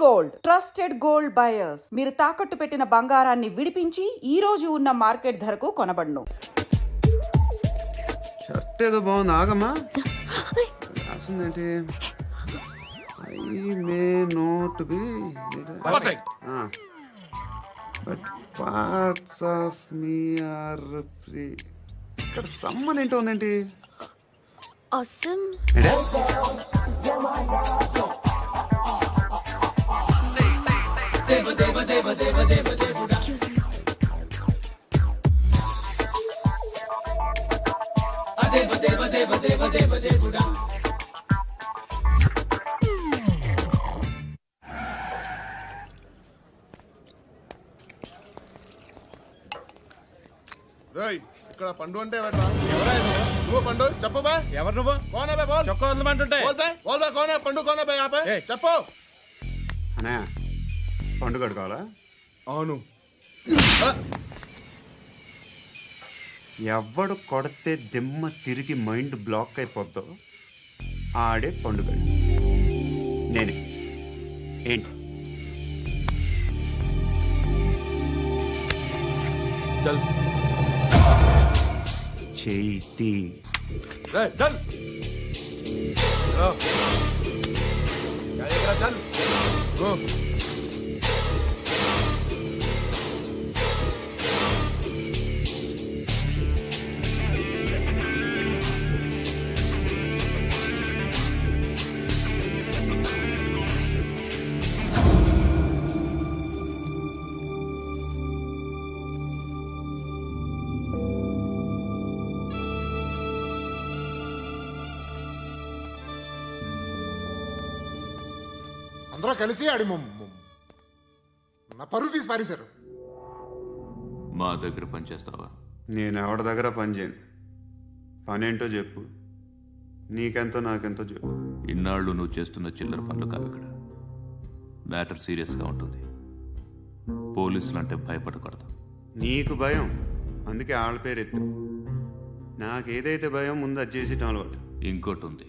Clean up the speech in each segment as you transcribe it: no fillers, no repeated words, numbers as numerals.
Gold, trusted gold buyers. మీరు తాకట్టు పెట్టిన బంగారాన్ని విడిపించి ఈ రోజు ఉన్న మార్కెట్ ధరకు కొనబడును. షర్ట్ ఏదో బాగుంది, ఆగమ్మా. రాసిందేంటి? I may not be perfect. But parts of me are free. ఇక్కడ సమ్మన్ ఏంటో ఉందేంటి? awesome. ఇక్కడ పండు అంటే నువ్వు పండు చెప్పు బా. ఎవరు నువ్వు? కోనే బే బోల్. చొక్కా వదలమంటుంటే బోల్ బే కోనే పండు కోనే బే ఆపే చెప్పు. అనే పండుగ కావాలా? అవును. ఎవడు కొడితే దిమ్మ తిరిగి మైండ్ బ్లాక్ అయిపోద్దో ఆడే పండుగ. నేనే. ఏంటి? చల్ చేతి చల్ చల్ గో. అందరూ కలిసి ఆడి నా పరువు తీసి పారేశారు. మా దగ్గర పనిచేస్తావా? నేను ఎవరి దగ్గర పని చేయను. పని ఏంటో చెప్పు. నీకెంతో నాకెంతో చెప్పు. ఇన్నాళ్ళు నువ్వు చేస్తున్న చిల్లర పనులు కావు ఇక్కడ. మ్యాటర్ సీరియస్గా ఉంటుంది. పోలీసులు అంటే భయపడకూడదు. నీకు భయం, అందుకే ఆళ్ళ పేరు ఎత్తు. నాకేదైతే భయం ముందు అది చేసి అలవాటు. ఇంకోటి ఉంది,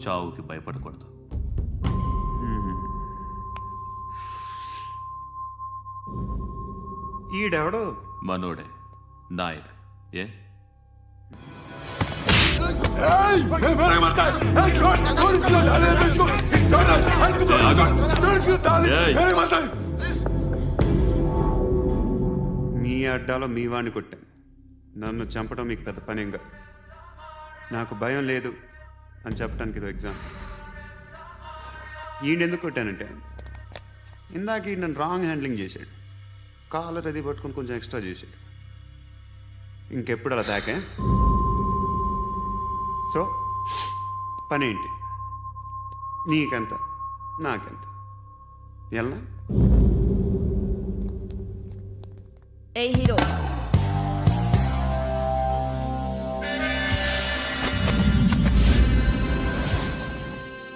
చావుకి భయపడకూడదు. ఈడెవడో మనోడే నాయక్. ఏ మీ అడ్డాలో మీ వాడిని కొట్టాను. నన్ను చంపడం మీకు పెద్ద పనేంగా. నాకు భయం లేదు అని చెప్పడానికి ఇది ఎగ్జామ్. ఈయనెందుకు కొట్టానంటే ఇందాక ఈ నన్ను రాంగ్ హ్యాండ్లింగ్ చేశాడు. కాలర్ అది పట్టుకొని కొంచెం ఎక్స్ట్రా చేశాడు. ఇంకెప్పుడు అలా తాకే. సో పని ఏంటి? నీకెంత నాకెంత ఎలా? ఏ హీరో,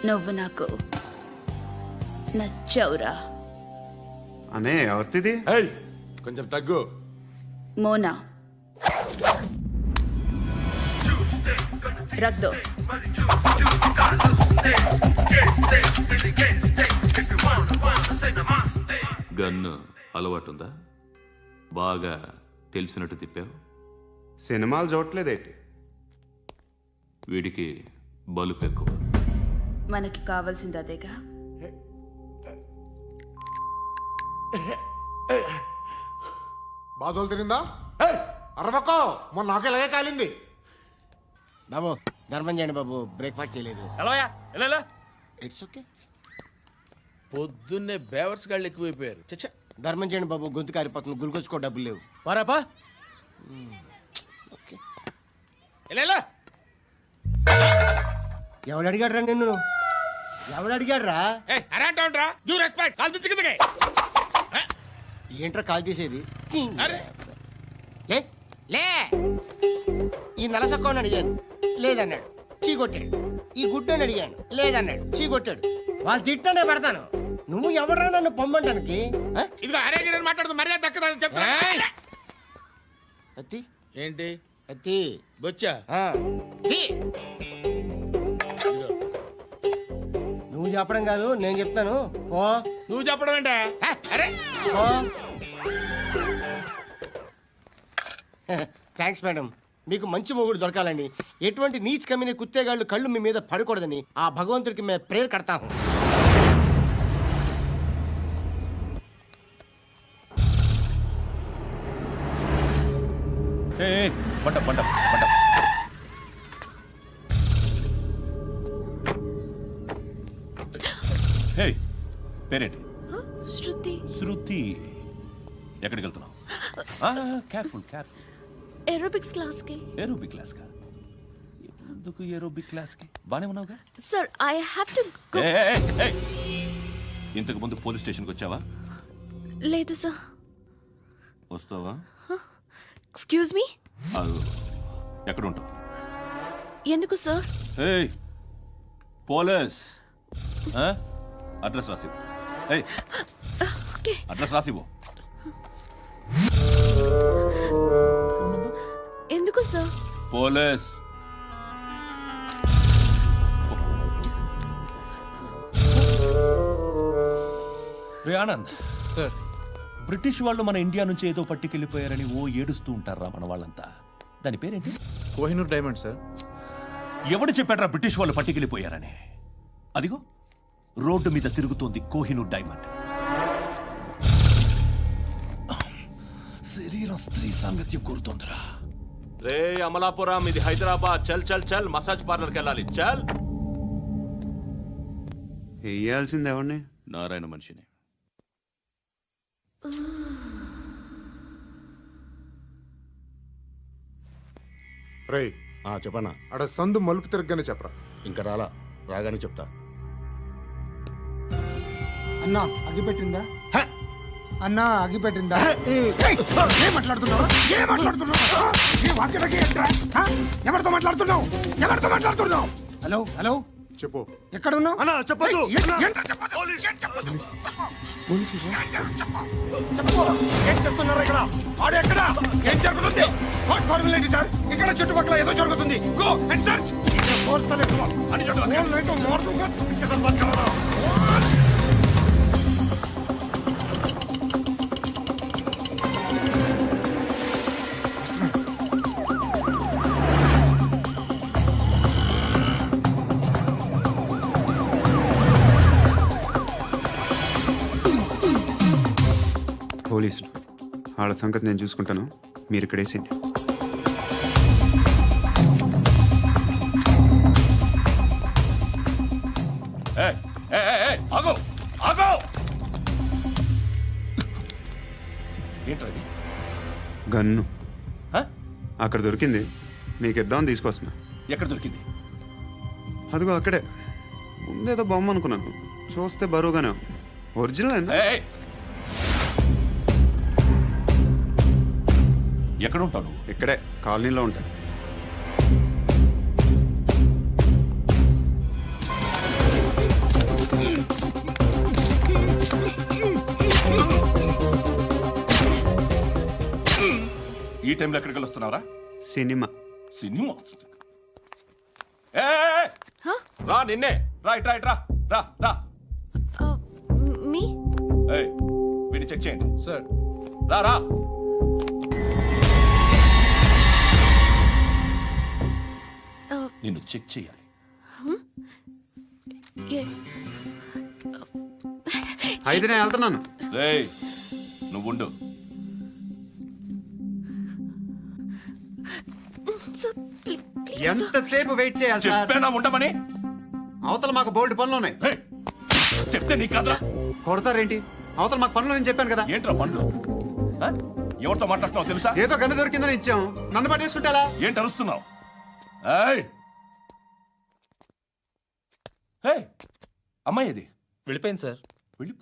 నువ్వు నాకు నచ్చవురా. అనే ఎవరిది? కొంచెం తగ్గు. మోనా రక్ దో. గన్ను అలవాటుందా? బాగా తెలిసినట్టు తిప్పావు. సినిమాలు చూడట్లేదేంటి? వీడికి బలుపు ఎక్కువ. మనకి కావాల్సింది అదేగా. బాధలు తిరిందా? అరవకో, మొన్న నాకు ఇలాగే కాలింది. బాబు ధర్మం చేయండి బాబు, బ్రేక్ఫాస్ట్ చేయలేదు. ఎలా ఇట్స్ ఓకే. పొద్దున్నే బేవర్స్ గాళ్ళు ఎక్కువైపోయారు. చచ్చా, ధర్మం చేయండి బాబు, గొంతు కారిపోతుంది, గురికొచ్చుకో డబ్బులు లేవు. పారాపా. ఓకే. ఎలా ఎవడు అడిగాడు రా నిన్ను? ఎవడు అడిగాడు రా? అరేంటా యూ రెస్పెక్ట్. కాల్ తెచ్చి కిందకి. ఏంట్రా కాల్ తీసేది? అరే లే లే. ఈ నలసక్కని అడిగాను, లేదన్నాడు, చీ కొట్టాడు. ఈ గుడ్డని అడిగాను, లేదన్నాడు, చీ కొట్టాడు. వాళ్ళు తిట్టానే పెడతాను. నువ్వు ఎవడరా నన్ను పొమ్మంటానికి? ఇదిగో అరే గిరని మాట్లాడుతూ మర్యాద దక్కదని చెప్తా. అత్తి ఏంటి అత్తి బొచ్చా? నువ్వు చెప్పడం కాదు, నేను చెప్తాను. ఓ నువ్వు చెప్పడం ఏంటే అరే థ్యాంక్స్ మేడం. మీకు మంచి మొగుడు దొరకాలని, ఎటువంటి నీచ్ కమ్మిన కుత్తేగాళ్ళు కళ్ళు మీ మీద పడకూడదని ఆ భగవంతుడికి మేము ప్రేయర్ కడతాము. పంట పంట పంట హే పేరేంటి? శృతి. శృతి. ఎక్కడికి వెళ్తున్నావు? Careful careful. ఏరోబిక్స్ క్లాస్ కి. ఏరోబిక్ క్లాస్ కా? ఎందుకు ఏరోబిక్ క్లాస్ కి? బానే ఉన్నావుగా? Sir I have to go. ఇంతకు ముందు పోలీస్ స్టేషన్కి వచ్చావా? లేదు సార్. వస్తావా? Excuse me. ఎక్కడ ఉంటావు? ఎందుకు సార్? ఏయ్ పోలీస్ అడ్రస్ రాసివ్వు. ఏయ్ ఓకే. అడ్రస్ రాసివ్వు. ఎందుకు సార్? పోలీస్. రే ఆనంద్ సార్, బ్రిటిష్ వాళ్ళు మన ఇండియా నుంచి ఏదో పట్టుకెళ్ళిపోయారని ఓ ఏడుస్తూ ఉంటారా మన వాళ్ళంతా? దాని పేరేంటి? Kohinoor diamond sir. ఎవడు చెప్పాడ్రా బ్రిటిష్ వాళ్ళు పట్టుకెళ్ళిపోయారని? అదిగో రోడ్డు మీద తిరుగుతోంది కోహినూర్ డైమండ్. శరీరం స్త్రీ సాంగత్యం కోరుతోందిరా. రే అమలాపురం, ఇది హైదరాబాద్. చల్ చల్ చల్, మసాజ్ పార్లర్కి వెళ్ళాలి. చల్. వేయాల్సింది ఎవరిని? నారాయణ మనిషిని. రేయ్ చెప్పనా, అడ సందు మలుపు తిరగగానే చెప్పరా. ఇంకా రాగానే చెప్తా. అన్నా అగిపెట్టిందా? అన్నా అగిపెట్టిందా? ఏం మాట్లాడుతున్నావు? ఏం మాట్లాడుతున్నావు? ఎవరితో మాట్లాడుతున్నావు? ఎవరితో మాట్లాడుతున్నావు? హలో హలో, చెప్పు. ఎక్కడ ఉన్నావు? అన్నా చెప్పదు. ఏం చేస్తున్నారు ఇక్కడ? ఆడు ఎక్కడ? ఏం జరుగుతుంది? వాట్ ఫార్మల్ ఏంటి సార్? ఇక్కడ చుట్టుపక్కల ఏదో జరుగుతుంది. Go and search. పోలీసులు వాళ్ళ సంగతి నేను చూసుకుంటాను, మీరు ఇక్కడ వేసేయండి. ఆగో ఆగో. ఏంటది? గన్ను అక్కడ దొరికింది, మీకు ఇద్దామని తీసుకొస్తున్నా. ఎక్కడ దొరికింది? అదిగో అక్కడే. ముందేదో బొమ్మ అనుకున్నాను, చూస్తే బరువుగానే ఉంది. ఒరిజినల్ అండి. ఎక్కడ ఉంటావు? ఇక్కడే కాలనీలో ఉంటాను. ఈ టైంలో ఎక్కడికి వస్తున్నావురా? సినిమా. సినిమా? రా నిన్నే. రా ఇట్రా ఇట్రా. రా రా. మీ. వీడిని చెక్ చేయండి సార్. రా రా. నిన్ను చెక్ చేయాలి. అయితే నేను వెళ్తున్నాను. రేయ్ నువ్వుండు. ఎంతసేపు వెయిట్ చేయాలి సార్? చెప్పేనా ఉండమని? అవతల మాకు బోల్డ్ పనులు ఉన్నాయి. చెప్తే నీకు కాదురా. కొడతారేంటి? అవతల మాకు పనులు నేను చెప్పాను కదా. ఏంట్రా పనులు? ఎవరితో మాట్లాడుతున్నావు తెలుసా? ఏదో గన్ను దొరికిందని ఇచ్చాం, నన్ను పట్టేసుకుంటా. ఏంటి అరుస్తున్నావు? అమ్మాయి ఇది వెళ్ళిపోయింది సార్. వెళ్ళి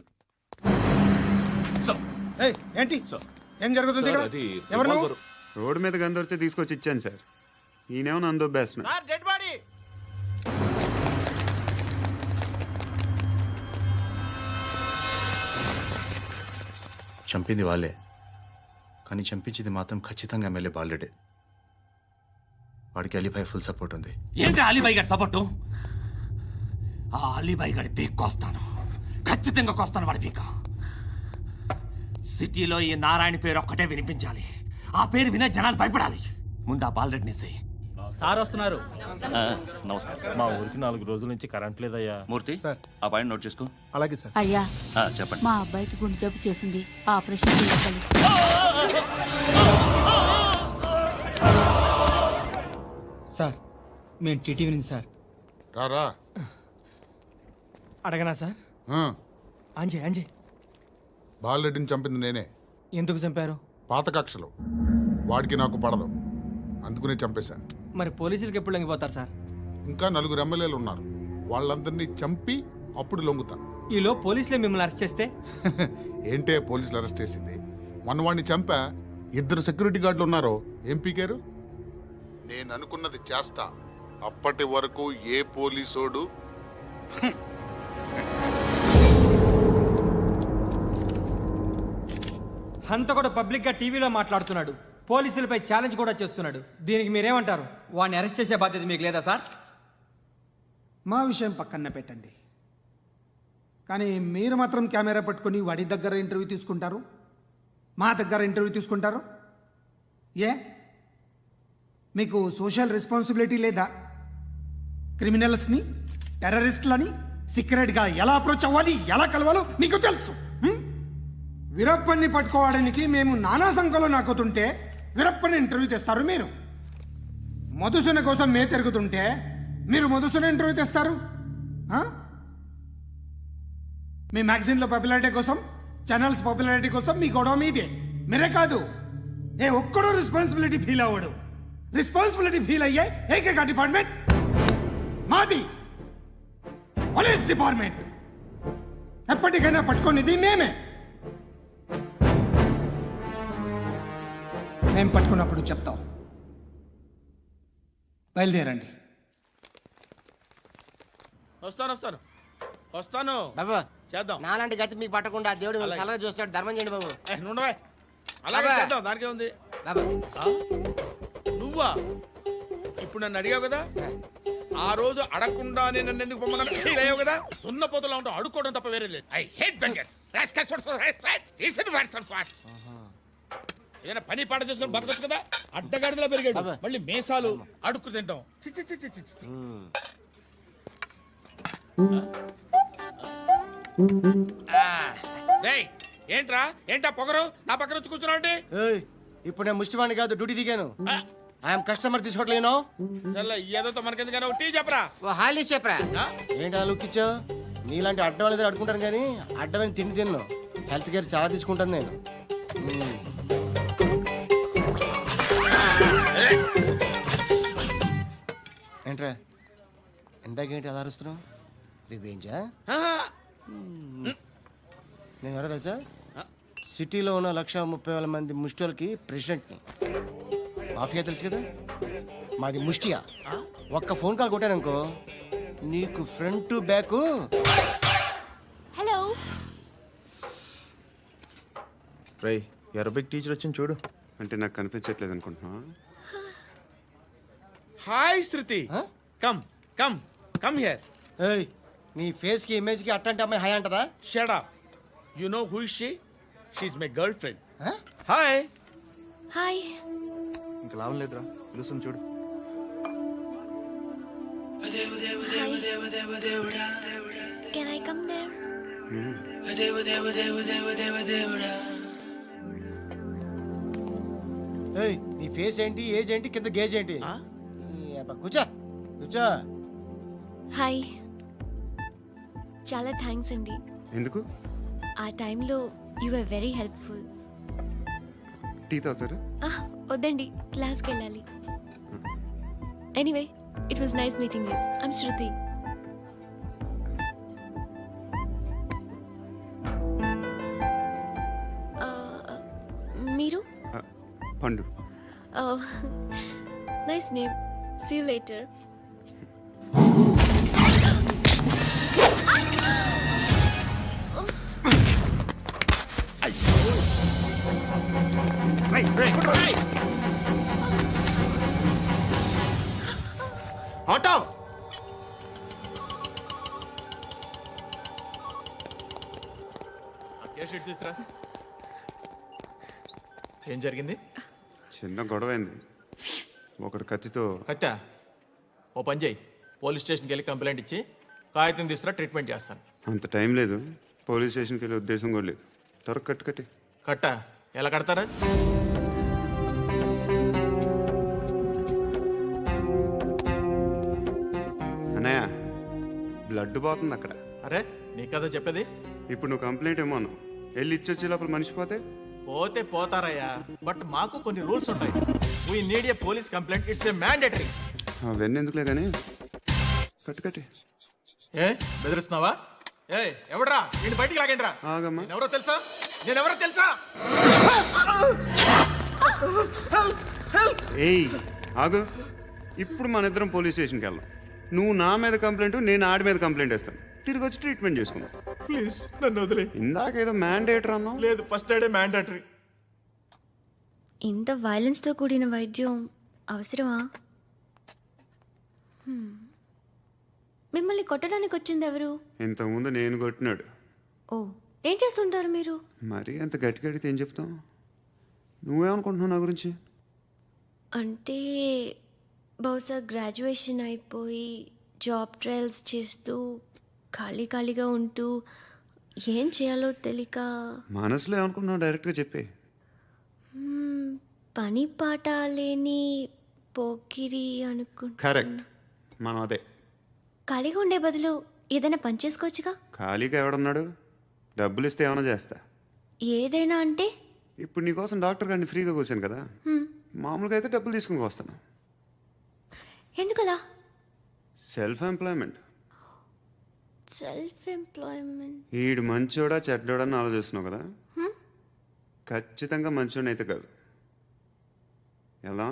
ఏంటి సార్, ఏం జరుగుతుంది ఇక్కడ? అది ఎవరు నువ్వు? రోడ్డు మీద గన్ను దొరికితే తీసుకొచ్చి ఇచ్చాను సార్. ఈయనేమో నన్ను దొబ్బేస్తున్నా. Dead body. చంపింది వాళ్ళే, కానీ చంపించింది మాత్రం ఖచ్చితంగా ఎమ్మెల్యే బాలుడే. వాడికి అలీభాయ్ ఫుల్ సపోర్ట్ ఉంది. ఏంటి అలీబాయి గారి సపోర్టు? ఆ అలీబాయి గారి పేక్కొస్తాను. ఖచ్చితంగా కొస్తాను వాడి పీక. సిటీలో ఈ నారాయణ పేరు ఒక్కటే వినిపించాలి. ఆ పేరు వినే జనాలు భయపడాలి. ముందు ఆ బాలరెడ్డిని వేసేయ్. సార్ వస్తున్నారు. నమస్కారం. మా ఊరికి 4 రోజుల నుంచి కరెంట్ లేదయ్యా. మూర్తి ఆ పాయింట్ నోట్ చేసుకో. అలాగే సార్. అయ్యా, చెప్పండి. మా అబ్బాయికి గుండె జబ్బు చేసింది, ఆపరేషన్ చేయాలి. సార్ మేము టీటీవీ నుంచి సార్. రారా. అడగనా సార్? అంజయ్ బాలరెడ్డిని చంపింది నేనే. ఎందుకు చంపారు? పాత కక్షలు. వాడికి నాకు పడదు, అందుకునే చంపేశా. మరి పోలీసులకు ఎప్పుడు లొంగిపోతారు సార్? ఇంకా 4 ఎమ్మెల్యేలు ఉన్నారు, వాళ్ళందరినీ చంపి అప్పుడు లొంగుతా. ఈలో పోలీసులే మిమ్మల్ని అరెస్ట్ చేస్తే? ఏంటే పోలీసులు అరెస్ట్ చేసింది? మన వాడిని చంపా 2 సెక్యూరిటీ గార్డులు ఉన్నారు, ఏం పీకారు? నేను అనుకున్నది చేస్తా, అప్పటి వరకు ఏ పోలీసోడు హంతకుడు పబ్లిక్ గా టీవీలో మాట్లాడుతున్నాడు, పోలీసులపై ఛాలెంజ్ కూడా చేస్తున్నాడు. దీనికి మీరేమంటారు? వాడిని అరెస్ట్ చేసే బాధ్యత మీకు లేదా సార్? మా విషయం పక్కన పెట్టండి, కానీ మీరు మాత్రం కెమెరా పట్టుకొని వాడి దగ్గర ఇంటర్వ్యూ తీసుకుంటారు, మా దగ్గర ఇంటర్వ్యూ తీసుకుంటారు. ఏ మీకు సోషల్ రెస్పాన్సిబిలిటీ లేదా? క్రిమినల్స్ని, టెర్రరిస్టులని సీక్రెట్గా ఎలా అప్రోచ్ అవ్వాలి, ఎలా కలవాలో మీకు తెలుసు. వీరప్పన్ని పట్టుకోవడానికి మేము నానా సంఖ్యలో నాకుతుంటే వీరప్పని ఇంటర్వ్యూ తెస్తారు మీరు. మధుసూన కోసం మే తిరుగుతుంటే మీరు మధుసూన ఇంటర్వ్యూ తెస్తారు. మీ మ్యాగజైన్లో పాపులారిటీ కోసం, ఛానల్స్ పాపులారిటీ కోసం మీ గొడవ మీదే. మీరే కాదు, ఏ ఒక్కడో రెస్పాన్సిబిలిటీ ఫీల్ అవ్వడు. రెస్పాన్సిబిలిటీ ఫీల్ అయ్యే ఏకైక డిపార్ట్మెంట్ మాది, పోలీస్ డిపార్ట్మెంట్. ఎప్పటికైనా పట్టుకునేది మేమే. మేము పట్టుకున్నప్పుడు చెప్తాం. బయలుదేరండి. వస్తాను బాబా చేద్దాం. నాలాంటి గతి మీకు పట్టకుండా దేవుడు మిమ్మల్ని సలహా చూస్తాడు. ధర్మం చేయండి బాబు. నుండవే అలాగే అబ్బా. చేద్దాం, దానికే ఉంది. బాబా నువ్వా ఇప్పుడు నన్ను అడిగావు కదా, ఆ రోజు అడగకుండానే నన్ను ఎందుకు పొమ్మన్నాడు ఫీల్ అయ్యావు కదా. సున్న పోతలో ఉంటావు, అడుక్కోవడం తప్ప వేరే లేదు. I hate bangers. ఏదైనా పని పాట చేసుకుని బతకొచ్చు కదా. అడ్డగాడిదలా పెరిగాడు, మళ్ళీ మేసాలు అడుక్కు తింటాం. చి చి చి చి చి చి. రేయ్, ఏంటా పొగరు నా పక్కన వచ్చి కూర్చున్నావు అంటే? ఇప్పుడు నేను ముష్టివాణి కాదు, డ్యూటీ దిగాను. ఐఎమ్ కస్టమర్ తీసుకోవట్లేను. ఏదో మనకెందుకైనా టీ చెప్పరా. హాలీ చెప్పరా. ఏంటి అలా లుక్ ఇచ్చావు? నీలాంటి అడ్డం వాళ్ళ దగ్గర అడుకుంటాను కానీ అడ్డమైన తిండి తిన్ను. హెల్త్ కేర్ చాలా తీసుకుంటాను నేను. ఏంట్రా ఇందాకేంటి అలా అరుస్తున్నావు? రివేంజా? నేను ఎవరో తెలుసా? సిటీలో ఉన్న 130,000 మంది ముష్టిలకి ప్రెసిడెంట్ని. మాఫియా తెలుసు కదా, మాది ముష్టియా. ఒక్క ఫోన్ కాల్ కొట్టాననుకో నీకు ఫ్రంట్ టు బ్యాక్. హలో, రై అరబిక్ టీచర్ వచ్చింది చూడు. అంటే నాకు కనిపించట్లేదు అనుకుంటున్నా. Hi Shruti, come come come here. ఏయ్, నీ ఫేస్ కి ఇమేజ్ కి అట్టంటే అమ్మాయి హాయ్ అంటదా? Shut up. You know who is she? She is my girlfriend. Hi. Hi. ఇంకా లాభం లేదురా, పిలుస్తుంది చూడు. Can I come there? ఏయ్, నీ ఫేస్ ఏంటి, ఏజ్ ఏంటి, కింద గేజ్ ఏంటి? కూర్చో కూర్చో. హాయ్, చాలా థ్యాంక్స్ అండి. ఎందుకు? ఆ టైంలో you are very helpful. Tea తాగుతారు? వద్దండి, క్లాస్కి వెళ్ళాలి. Anyway, it was nice meeting you. I'm Shruti. మీరు? Pandu. Nice name. See you later. Auto ఏం జరిగింది? చిన్న గొడవ అయింది. ఒకడు కత్తితో. కట్టా ఓ పని చేయి, పోలీస్ స్టేషన్కి వెళ్ళి కంప్లైంట్ ఇచ్చి కాగితం తీసుకురా, ట్రీట్మెంట్ చేస్తాను. అంత టైం లేదు, పోలీస్ స్టేషన్కి వెళ్ళే ఉద్దేశం కూడా లేదు. త్వరగా కట్టి. కట్టా ఎలా కడతారా? అన్నయ్య, బ్లడ్ పోతుంది అక్కడ. అరే నీ కదా చెప్పేది. ఇప్పుడు నువ్వు కంప్లైంట్ ఏమో అన్నావు, వెళ్ళి ఇచ్చొచ్చే లోపల మనిషి పోతే పోతే పోతారయ్యా, బట్ మాకు కొన్ని రూల్స్ ఉంటాయి. We need a police complaint, it's a mandatory. అవన్నీ ఎందుకులే కానీ కట్టి. ఏ బెదిరిస్తున్నావా? ఏ ఎవడ్రా నేను బయటికి లాగండిరా. ఆగమ్మా. నేనెవరో తెలుసా? నేనెవరో తెలుసా? ఏయ్ ఆగు, ఇప్పుడు మన ఇద్దరం పోలీస్ స్టేషన్కి వెళ్దాం. నువ్వు నా మీద కంప్లైంట్, నేను ఆడి మీద కంప్లైంట్ వేస్తాను. తిరిగి వచ్చి ట్రీట్మెంట్ చేసుకుందాం. ప్లీజ్ నన్ను వదిలే. ఇందాకేదో మ్యాండేటర్ అన్నావు. లేదు, ఫస్ట్ ఎయిడే మ్యాండేటరీ. ఇంత వైలెన్స్తో కూడిన వైద్యం అవసరమా? మిమ్మల్ని కొట్టడానికి వచ్చింది ఎవరు? ఇంతకుముందు నేను కొట్టినాడు. ఓ, ఏం చేస్తుంటారు మీరు? మరీ అంత గట్టిగా అడిగితే ఏం చెప్తాం? నువ్వేమనుకుంటున్నావు నా గురించి? అంటే బహుశా గ్రాడ్యుయేషన్ అయిపోయి జాబ్ ట్రయల్స్ చేస్తూ ఖాళీగా ఉంటూ ఏం చేయాలో తెలియక. మనసులో ఏమనుకుంటున్నావు డైరెక్ట్గా చెప్పే. పని పాట లేని పోకిరి అనుకుంటా. కరెక్ట్, మనం అదే. ఖాళీగా ఉండే బదులు ఏదైనా పని చేసుకోవచ్చుగా. ఖాళీగా ఎవడున్నాడు? డబ్బులు ఇస్తే ఏమైనా చేస్తా. ఏదైనా అంటే? ఇప్పుడు నీకోసం డాక్టర్ గారిని ఫ్రీగా కూర్చాను కదా, మామూలుగా అయితే డబ్బులు తీసుకుని వస్తాను. ఎందుకలా? Self employment. Self employment. ఈడు మంచోడా చెడ్డోడా అని ఆలోచిస్తున్నావు కదా, ఖచ్చితంగా మంచోడని అయితే కాదు. ఎలా?